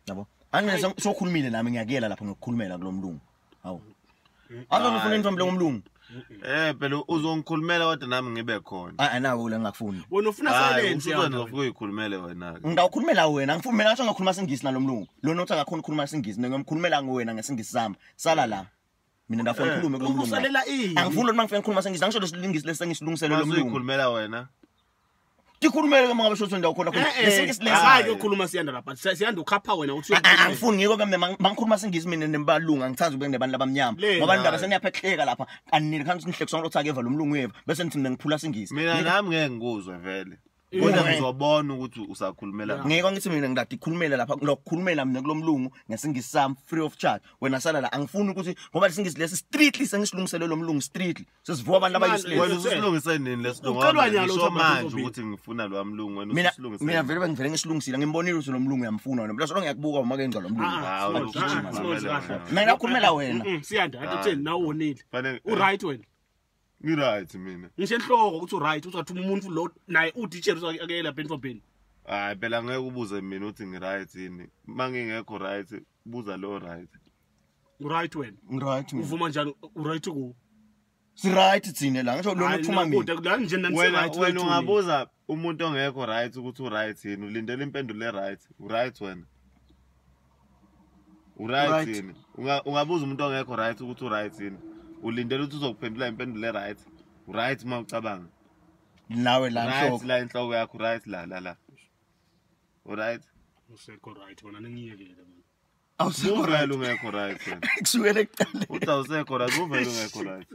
yabo angene sokhulumile nami ngiyakuyela lapha ngokukhulumela kulomlungu hawu azona ufuna intombi ngomlungu phela uzongikhulumela kodwa nami ngibe khona nawo la ngakufuni wena ufuna silence yona ufuna uyikhulumele wena ngidawukhulumela wena angifuni mina ngathi ngakhuluma singisi nalomlungu lona uthi akakhona ukukhuluma singisi ngiyomkhulumela ngwena ngesingisi sami sala la mina ndafuna ukukhuluma kulomlungu usalela ini angifuni ukuthi mangifika ngikhuluma singisi angisho lesilingisi lesengisilungisele lomlungu uyikhulumela wena Dikhulumele kama ngabe shotho ndakhona khona lesingisi lesi hayi ukukhuluma siyanda lapha siyanda ukhapha wena uthi angifuni ngiko kambe mangikhuluma singisi mina nembalunga ngithanza ube nebantu labamnyama ngoba indaba seniyaphehleka lapha kanini khansi nihlekisa sonke lothi akeva lo mlungu yeva bese nithi mina ngiphula singisi mina nami ngeke ngikuzwe vele kodwa ngizobona ukuthi usakhulumela ngeke ngithi mina ngidade ikhulumela lapha lokukhulumela mina kulomlungu ngesingisi sami free of charge wena sala la angifuni ukuthi ngoba lesingisi lesi streetly sengisilungisele lo mlungu streetly sesivuka abantu abayisilele wena usilungise nini lesilungu ngisho manje ukuthi ngifuna lo mlungu wena usilungise mina vele ngivele ngisilungisile ngimbonile ukuthi lo mlungu uyamfuna wena phela solo ngiyakubuka uma kenza lo mlungu mina ngakhulumela wena siyanda athi utheni nawe wonile u-right wena ngi-right mina ngisho enhloko ukuthi u-right uzathi umuntu lo naye uditsheri uzakela benfobeni hayi phela ngeke ubuze mina uthi ngi-right yini mangingekho right buza lo right u-right wena right uvuma njalo u-right ku si right thina la ngisho lona uphuma mina wena ungabuza umuntu ongekho right ukuthi u-right yini ulindele impendulo e-right u-right wena u-right yini ungabuza umuntu ongekho right ukuthi u-right yini ulindele ukuthi uzokuphendula impendulo e-right u-right uma ucabanga nawe la right la inhloko yakho right la u-right usekho right wona ningiyekele mina awusekho right ungekho right kusukela ekuqaleni uthi awusekho right uvele ungekho right